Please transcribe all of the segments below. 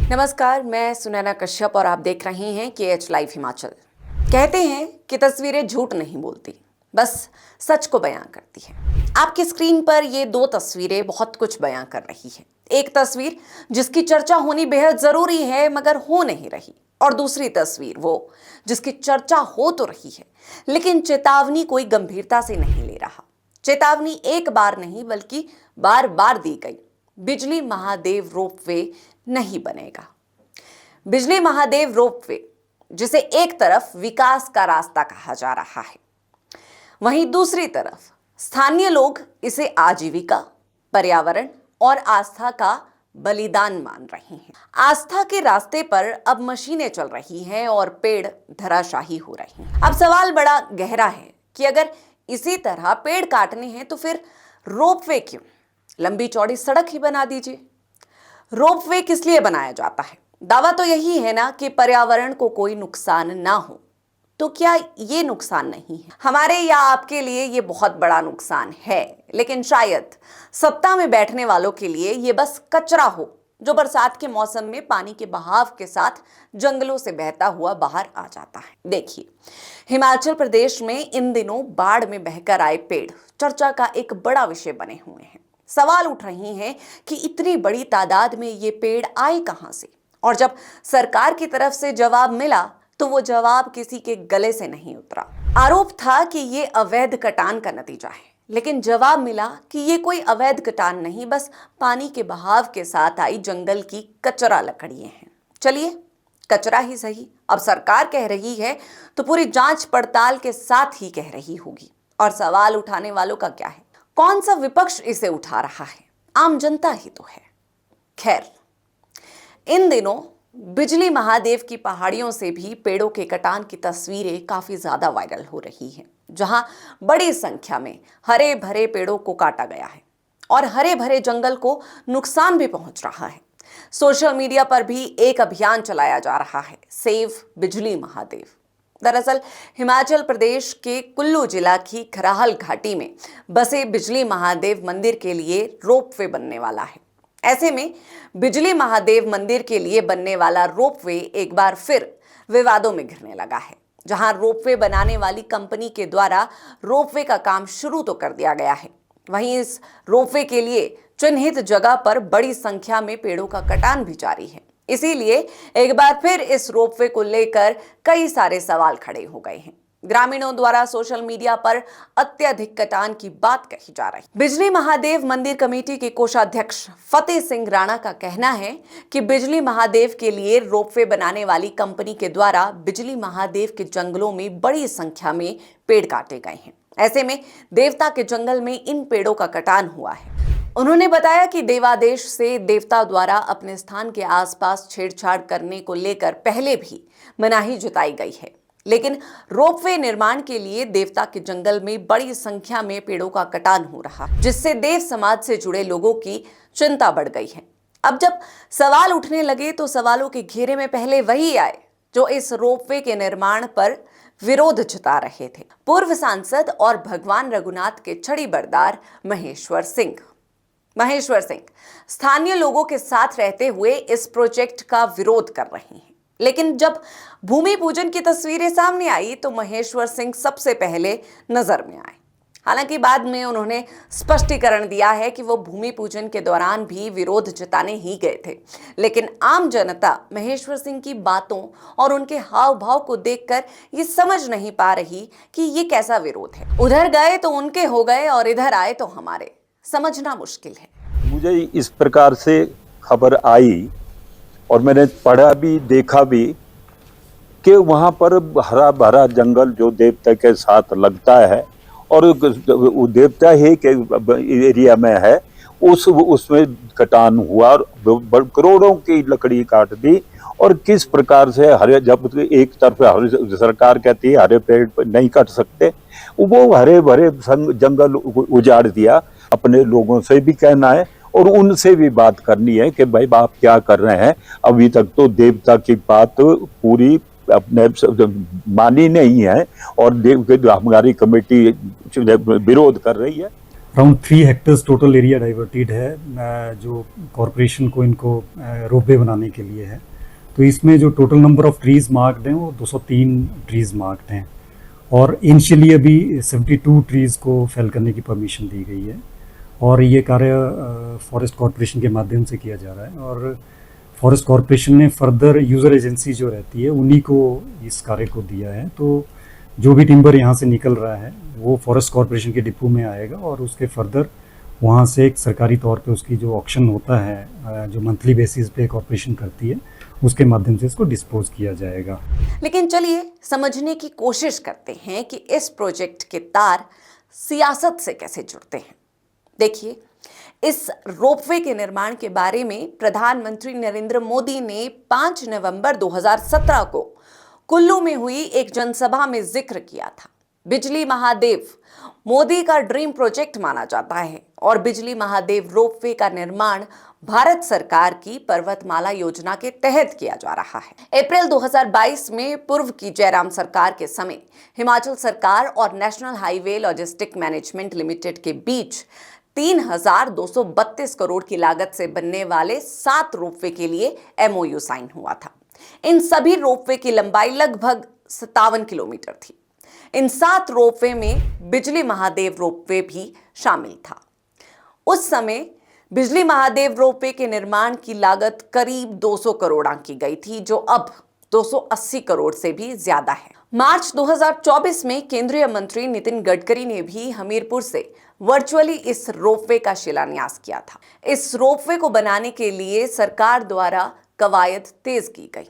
नमस्कार, मैं सुनैना कश्यप और आप देख रहे हैं KH लाइव हिमाचल। कहते हैं कि तस्वीरें झूठ नहीं बोलती, बस सच को बयां करती है। आपकी स्क्रीन पर ये दो तस्वीरें बहुत कुछ बयां कर रही है। एक तस्वीर जिसकी चर्चा होनी बेहद जरूरी है मगर हो नहीं रही, और दूसरी तस्वीर वो जिसकी चर्चा हो तो रही है लेकिन चेतावनी कोई गंभीरता से नहीं ले रहा। चेतावनी एक बार नहीं बल्कि बार बार दी गई। बिजली महादेव रोपवे नहीं बनेगा। बिजली महादेव रोपवे, जिसे एक तरफ विकास का रास्ता कहा जा रहा है, वहीं दूसरी तरफ स्थानीय लोग इसे आजीविका, पर्यावरण और आस्था का बलिदान मान रहे हैं। आस्था के रास्ते पर अब मशीनें चल रही हैं और पेड़ धराशायी हो रहे हैं। अब सवाल बड़ा गहरा है कि अगर इसी तरह पेड़ काटने हैं तो फिर रोपवे क्यों? लंबी चौड़ी सड़क ही बना दीजिए। रोपवे किस लिए बनाया जाता है? दावा तो यही है ना कि पर्यावरण को कोई नुकसान ना हो। तो क्या ये नुकसान नहीं है? हमारे या आपके लिए ये बहुत बड़ा नुकसान है, लेकिन शायद सत्ता में बैठने वालों के लिए ये बस कचरा हो जो बरसात के मौसम में पानी के बहाव के साथ जंगलों से बहता हुआ बाहर आ जाता है। देखिए, हिमाचल प्रदेश में इन दिनों बाढ़ में बहकर आए पेड़ चर्चा का एक बड़ा विषय बने हुए हैं। सवाल उठ रहे हैं कि इतनी बड़ी तादाद में ये पेड़ आए कहां से, और जब सरकार की तरफ से जवाब मिला तो वो जवाब किसी के गले से नहीं उतरा। आरोप था कि ये अवैध कटान का नतीजा है, लेकिन जवाब मिला कि ये कोई अवैध कटान नहीं, बस पानी के बहाव के साथ आई जंगल की कचरा लकड़ियां हैं। चलिए, कचरा ही सही, अब सरकार कह रही है तो पूरी जांच पड़ताल के साथ ही कह रही होगी। और सवाल उठाने वालों का क्या है? कौन सा विपक्ष इसे उठा रहा है? आम जनता ही तो है। खैर, इन दिनों बिजली महादेव की पहाड़ियों से भी पेड़ों के कटान की तस्वीरें काफी ज्यादा वायरल हो रही हैं, जहां बड़ी संख्या में हरे भरे पेड़ों को काटा गया है और हरे भरे जंगल को नुकसान भी पहुंच रहा है। सोशल मीडिया पर भी एक अभियान चलाया जा रहा है, सेव बिजली महादेव। दरअसल हिमाचल प्रदेश के कुल्लू जिला की खराहल घाटी में बसे बिजली महादेव मंदिर के लिए रोपवे बनने वाला है। ऐसे में बिजली महादेव मंदिर के लिए बनने वाला रोपवे एक बार फिर विवादों में घिरने लगा है, जहां रोपवे बनाने वाली कंपनी के द्वारा रोपवे का काम शुरू तो कर दिया गया है, वहीं इस रोपवे के लिए चिन्हित जगह पर बड़ी संख्या में पेड़ों का कटान भी जारी है। इसीलिए एक बार फिर इस रोपवे को लेकर कई सारे सवाल खड़े हो गए हैं। ग्रामीणों द्वारा सोशल मीडिया पर अत्यधिक कटान की बात कही जा रही। बिजली महादेव मंदिर कमेटी के कोषाध्यक्ष फतेह सिंह राणा का कहना है कि बिजली महादेव के लिए रोपवे बनाने वाली कंपनी के द्वारा बिजली महादेव के जंगलों में बड़ी संख्या में पेड़ काटे गए हैं। ऐसे में देवता के जंगल में इन पेड़ों का कटान हुआ है। उन्होंने बताया कि देवादेश से देवता द्वारा अपने स्थान के आसपास छेड़छाड़ करने को लेकर पहले भी मनाही जताई गई है, लेकिन रोपवे निर्माण के लिए देवता के जंगल में बड़ी संख्या में पेड़ों का कटान हो रहा, जिससे देव समाज से जुड़े लोगों की चिंता बढ़ गई है। अब जब सवाल उठने लगे तो सवालों के घेरे में पहले वही आए जो इस रोपवे के निर्माण पर विरोध जता रहे थे। पूर्व सांसद और भगवान रघुनाथ के छड़ी बरदार महेश्वर सिंह स्थानीय लोगों के साथ रहते हुए इस प्रोजेक्ट का विरोध कर रहे हैं। लेकिन जब भूमि पूजन की तस्वीरें सामने आई तो महेश्वर सिंह सबसे पहले नजर में आए। हालांकि बाद में उन्होंने स्पष्टीकरण दिया है कि वो भूमि पूजन के दौरान भी विरोध जताने ही गए थे, लेकिन आम जनता महेश्वर सिंह की बातों और उनके हाव भाव को देखकर ये समझ नहीं पा रही कि ये कैसा विरोध है। उधर गए तो उनके हो गए और इधर आए तो हमारे, समझना मुश्किल है। मुझे इस प्रकार से खबर आई और मैंने पढ़ा भी, देखा भी कि वहाँ पर हरा भरा जंगल जो देवता के साथ लगता है और वो देवता ही के एरिया में है, उसमें कटान हुआ और करोड़ों की लकड़ी काट दी। और किस प्रकार से हरे, जब एक तरफ हरे सरकार कहती है हरे पेड़ नहीं काट सकते, वो हरे भरे जंगल उजाड़ दिया। अपने लोगों से भी कहना है और उनसे भी बात करनी है कि भाई आप क्या कर रहे हैं। अभी तक तो देवता की बात पूरी अपने मानी नहीं है और हमारी कमेटी विरोध कर रही है। Around 3 hectares total area diverted है जो कॉरपोरेशन को इनको रोपवे बनाने के लिए है। तो इसमें जो total number of trees marked हैं वो 203 ट्रीज मार्क्ड हैं और इनिशियली अभी 72 ट्रीज को फेल करने की परमिशन दी गई है और ये कार्य फॉरेस्ट कॉरपोरेशन के माध्यम से किया जा रहा है और फॉरेस्ट कॉरपोरेशन ने फर्दर यूज़र एजेंसी जो रहती है उन्हीं को इस कार्य को दिया है। तो जो भी टिम्बर यहाँ से निकल रहा है वो फॉरेस्ट कॉरपोरेशन के डिपो में आएगा और उसके फर्दर वहाँ से एक सरकारी तौर पे उसकी जो ऑक्शन होता है जो मंथली बेसिस पे कॉरपोरेशन करती है उसके माध्यम से इसको डिस्पोज किया जाएगा। लेकिन चलिए समझने की कोशिश करते हैं कि इस प्रोजेक्ट के तार सियासत से कैसे जुड़ते हैं। देखिए, इस रोपवे के निर्माण के बारे में प्रधानमंत्री नरेंद्र मोदी ने 5 नवंबर 2017 को कुल्लू में हुई एक जनसभा में जिक्र किया था। बिजली महादेव मोदी का ड्रीम प्रोजेक्ट माना जाता है और बिजली महादेव रोपवे का निर्माण भारत सरकार की पर्वतमाला योजना के तहत किया जा रहा है। अप्रैल 2022 में पूर्व की जयराम सरकार के समय हिमाचल सरकार और national highway logistic management limited के बीच 3,232 करोड़ की लागत से बनने वाले 7 रोपवे के लिए MOU साइन हुआ था। इन सभी रोपवे की लंबाई लगभग 57 किलोमीटर थी। इन 7 रोपवे में बिजली महादेव रोपवे भी शामिल था। उस समय बिजली महादेव रोपवे के निर्माण की लागत करीब 200 करोड़ आंकी गई थी, जो अब 280 करोड़ से भी ज्यादा है। मार्च 2024 में केंद्रीय मंत्री नितिन गडकरी ने भी हमीरपुर से वर्चुअली इस रोपवे का शिलान्यास किया था। इस रोपवे को बनाने के लिए सरकार द्वारा कवायद तेज की गई।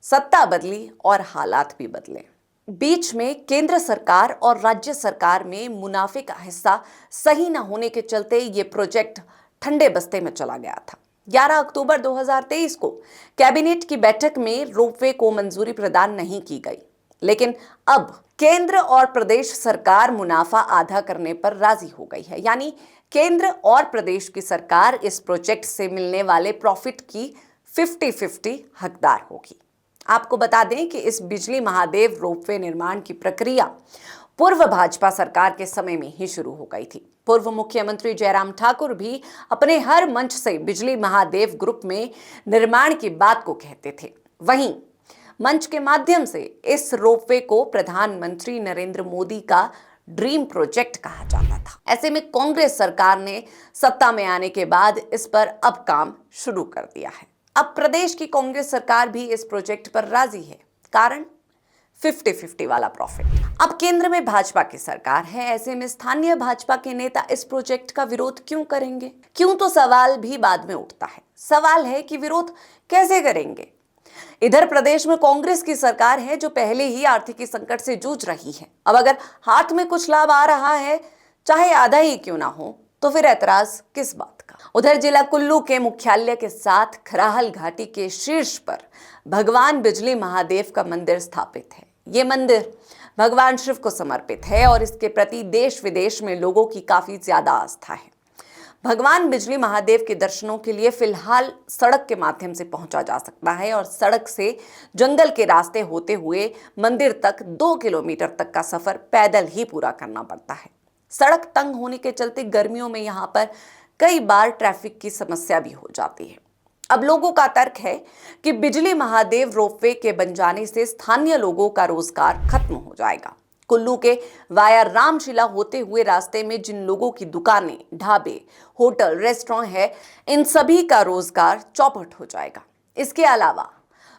सत्ता बदली और हालात भी बदले। बीच में केंद्र सरकार और राज्य सरकार में मुनाफे का हिस्सा सही न होने के चलते ये प्रोजेक्ट ठंडे बस्ते में चला गया था। 11 अक्टूबर 2023 को कैबिनेट की बैठक में रोपवे को मंजूरी प्रदान नहीं की गई, लेकिन अब केंद्र और प्रदेश सरकार मुनाफा आधा करने पर राजी हो गई है। यानी केंद्र और प्रदेश की सरकार इस प्रोजेक्ट से मिलने वाले प्रॉफिट की 50-50 हकदार होगी। आपको बता दें कि इस बिजली महादेव रोपवे निर्माण की प्रक्रिया पूर्व भाजपा सरकार के समय में ही शुरू हो गई थी। पूर्व मुख्यमंत्री जयराम ठाकुर भी अपने हर मंच से बिजली महादेव ग्रुप में निर्माण की बात को कहते थे। वहीं मंच के माध्यम से इस रोपवे को प्रधानमंत्री नरेंद्र मोदी का ड्रीम प्रोजेक्ट कहा जाता था। ऐसे में कांग्रेस सरकार ने सत्ता में आने के बाद इस पर अब काम शुरू कर दिया है। अब प्रदेश की कांग्रेस सरकार भी इस प्रोजेक्ट पर राजी है। कारण 50-50 वाला प्रॉफिट। अब केंद्र में भाजपा की सरकार है, ऐसे में स्थानीय भाजपा के नेता इस प्रोजेक्ट का विरोध क्यों करेंगे? क्यों तो सवाल भी बाद में उठता है। सवाल है कि विरोध कैसे करेंगे? इधर प्रदेश में कांग्रेस की सरकार है जो पहले ही आर्थिक संकट से जूझ रही है। अब अगर हाथ में कुछ लाभ आ रहा है, चाहे आधा ही क्यों ना हो, तो फिर ऐतराज किस बात का? उधर जिला कुल्लू के मुख्यालय के साथ खराहल घाटी के शीर्ष पर भगवान बिजली महादेव का मंदिर स्थापित है। ये मंदिर भगवान शिव को समर्पित है और इसके प्रति देश विदेश में लोगों की काफी ज्यादा आस्था है। भगवान बिजली महादेव के दर्शनों के लिए फिलहाल सड़क के माध्यम से पहुंचा जा सकता है और सड़क से जंगल के रास्ते होते हुए मंदिर तक 2 किलोमीटर तक का सफर पैदल ही पूरा करना पड़ता है। सड़क तंग होने के चलते गर्मियों में यहाँ पर कई बार ट्रैफिक की समस्या भी हो जाती है। अब लोगों का तर्क है कि बिजली महादेव रोपवे के बन जाने से स्थानीय लोगों का रोजगार खत्म हो जाएगा। कुल्लू के वाया रामशिला होते हुए रास्ते में जिन लोगों की दुकानें, ढाबे, होटल, रेस्टोरेंट है, इन सभी का रोजगार चौपट हो जाएगा। इसके अलावा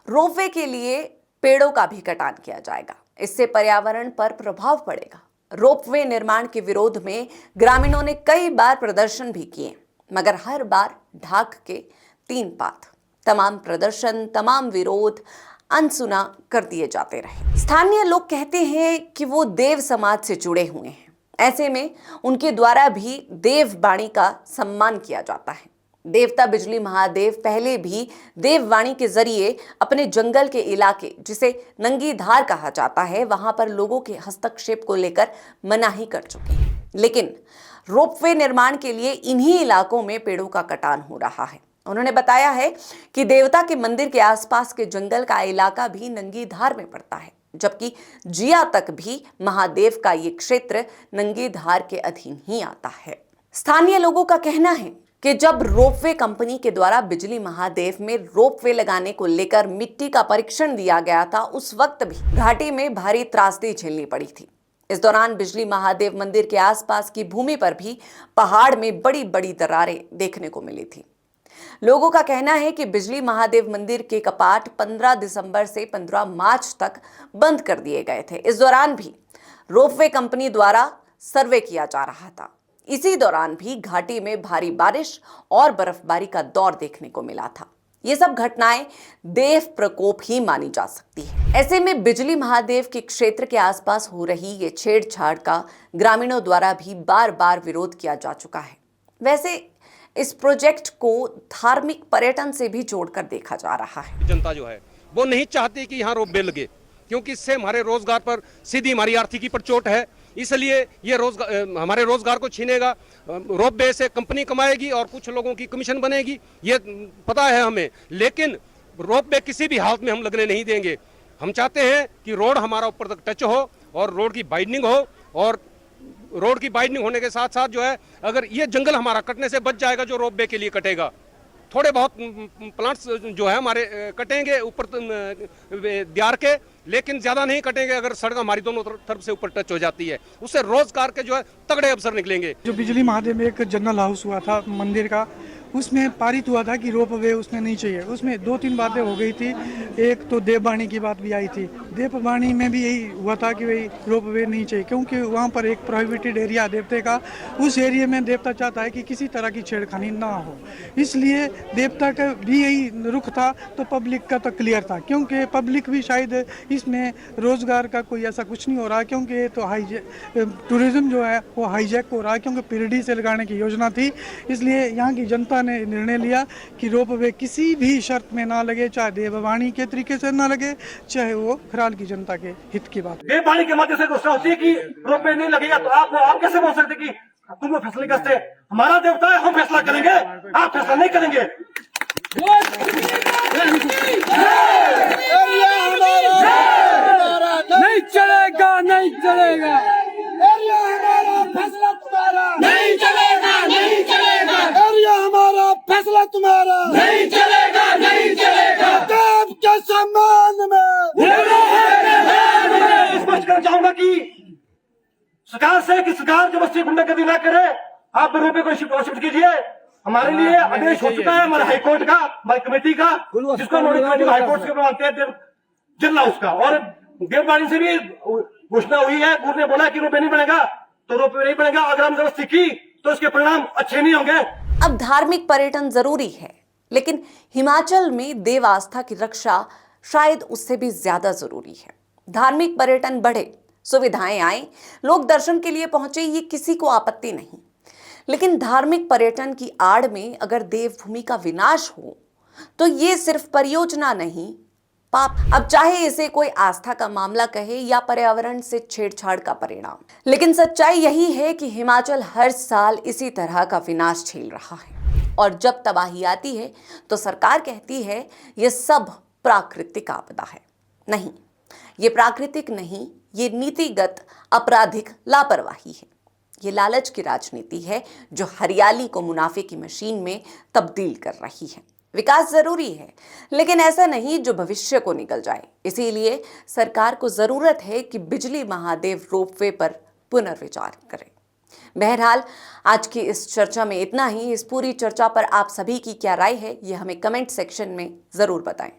रोपवे के लिए पेड़ों का भी कटान किया जाएगा। इससे पर्यावरण पर प्रभाव पड़ेगा। रोपवे निर्माण के विरोध में ग्रामीणों ने कई बार प्रदर्शन भी किए, मगर हर बार ढाक के 3 पात। तमाम प्रदर्शन, तमाम विरोध अनसुना कर दिए जाते रहे। स्थानीय लोग कहते हैं कि वो देव समाज से जुड़े हुए हैं, ऐसे में उनके द्वारा भी देववाणी का सम्मान किया जाता है। देवता बिजली महादेव पहले भी देववाणी के जरिए अपने जंगल के इलाके, जिसे नंगी धार कहा जाता है, वहां पर लोगों के हस्तक्षेप को लेकर मनाही कर चुके हैं। लेकिन रोपवे निर्माण के लिए इन्हीं इलाकों में पेड़ों का कटान हो रहा है। उन्होंने बताया है कि देवता के मंदिर के आसपास के जंगल का इलाका भी नंगी धार में पड़ता है। जबकि जिया तक भी महादेव का ये क्षेत्र नंगी धार के अधीन ही आता है। स्थानीय लोगों का कहना है कि जब रोपवे कंपनी के द्वारा बिजली महादेव में रोपवे लगाने को लेकर मिट्टी का परीक्षण दिया गया था, उस वक्त भी घाटी में भारी त्रासदी झेलनी पड़ी थी। इस दौरान बिजली महादेव मंदिर के आसपास की भूमि पर भी पहाड़ में बड़ी बड़ी दरारें देखने को मिली थी। लोगों का कहना है कि बिजली महादेव मंदिर के कपाट 15 दिसंबर से 15 मार्च तक बंद कर दिए गए थे। इस दौरान भी रोपवे कंपनी द्वारा सर्वे किया जा रहा था। इसी दौरान भी घाटी में भारी बारिश और बर्फबारी का दौर देखने को मिला था। ये सब घटनाएं देव प्रकोप ही मानी जा सकती है। ऐसे में बिजली महादेव के क्षेत्र के आसपास हो रही ये छेड़छाड़ का ग्रामीणों द्वारा भी बार बार विरोध किया जा चुका है। वैसे इस प्रोजेक्ट को धार्मिक पर्यटन से भी जोड़कर देखा जा रहा है। जनता जो है वो नहीं चाहती कि यहाँ रोपवे लगे, क्योंकि इससे हमारे रोजगार पर सीधी हमारी आर्थिकी पर चोट है। इसलिए ये हमारे रोजगार को छीनेगा। रोपवे से कंपनी कमाएगी और कुछ लोगों की कमीशन बनेगी, ये पता है हमें। लेकिन रोपवे किसी भी हालत में हम लगने नहीं देंगे। हम चाहते हैं कि रोड हमारा ऊपर तक टच हो और रोड की वाइडनिंग हो, और रोड की वाइडनिंग होने के साथ साथ जो है, अगर ये जंगल हमारा कटने से बच जाएगा जो रोपवे के लिए कटेगा, थोड़े बहुत प्लांट्स जो है हमारे कटेंगे ऊपर दियार के, लेकिन ज्यादा नहीं कटेंगे। अगर सड़क हमारी दोनों तरफ से ऊपर टच हो जाती है, उससे रोजगार के जो है तगड़े अवसर निकलेंगे। जो बिजली महादेव में एक जनरल हाउस हुआ था मंदिर का, उसमें पारित हुआ था कि रोपवे उसमें नहीं चाहिए। उसमें 2-3 बातें हो गई थी। एक तो देववाणी की बात भी आई थी। देववाणी में भी यही हुआ था कि भाई रोपवे नहीं चाहिए, क्योंकि वहाँ पर एक प्रोहिबिटेड एरिया देवते का, उस एरिया में देवता चाहता है कि किसी तरह की छेड़खानी ना हो। इसलिए देवता का भी यही रुख था, तो पब्लिक का तो क्लियर था, क्योंकि पब्लिक भी शायद इसमें रोजगार का कोई ऐसा कुछ नहीं हो रहा, क्योंकि ये तो टूरिज्म जो है वो हाईजैक हो रहा है, क्योंकि पीढ़ी से लगाने की योजना थी। इसलिए यहाँ की जनता ने निर्णय लिया कि रोपवे किसी भी शर्त में ना लगे, चाहे देववाणी के तरीके से ना लगे, चाहे वो खराल की जनता के हित की बात। देववाणी के माध्यम से घोषणा होती है कि रोपवे नहीं लगेगा, तो आप कैसे बोल सकते कि तुम फैसले करते? हमारा देवता है, हम फैसला करेंगे, आप फैसला नहीं करेंगे। नहीं चलेगा, नहीं चलेगा, फैसला तुम्हारा नहीं चलेगा, नहीं चलेगा, हमारा फैसला तुम्हारा नहीं चलेगा, नहीं चलेगा। देव के सम्मान में स्पष्ट कर जाऊंगा कि सरकार से कि सरकार जबरदस्ती गुंडागर्दी ना करे। आप रोपवे को शिफ्ट कीजिए। हमारे लिए आदेश हो चुका है हमारे हाईकोर्ट का, हमारी कमेटी का, जिसको हाईकोर्ट से मानते हैं जनरल हाउस का, और देववाणी से भी घोषणा हुई है। कोर्ट ने बोला कि रोपवे नहीं बनेगा तो रोपवे नहीं बनेगा। अगर हम जबरदस्ती की तो इसके परिणाम अच्छे नहीं होंगे। अब धार्मिक पर्यटन जरूरी है, लेकिन हिमाचल में देव आस्था की रक्षा शायद उससे भी ज्यादा जरूरी है। धार्मिक पर्यटन बढ़े, सुविधाएं आए, लोग दर्शन के लिए पहुंचे, ये किसी को आपत्ति नहीं। लेकिन धार्मिक पर्यटन की आड़ में अगर देवभूमि का विनाश हो तो ये सिर्फ परियोजना नहीं, पाप। अब चाहे इसे कोई आस्था का मामला कहे या पर्यावरण से छेड़छाड़ का परिणाम, लेकिन सच्चाई यही है कि हिमाचल हर साल इसी तरह का विनाश झेल रहा है। और जब तबाही आती है तो सरकार कहती है ये सब प्राकृतिक आपदा है। नहीं, ये प्राकृतिक नहीं, ये नीतिगत आपराधिक लापरवाही है। ये लालच की राजनीति है जो हरियाली को मुनाफे की मशीन में तब्दील कर रही है। विकास जरूरी है, लेकिन ऐसा नहीं जो भविष्य को निगल जाए। इसीलिए सरकार को जरूरत है कि बिजली महादेव रोपवे पर पुनर्विचार करे। बहरहाल आज की इस चर्चा में इतना ही। इस पूरी चर्चा पर आप सभी की क्या राय है, ये हमें कमेंट सेक्शन में जरूर बताएं।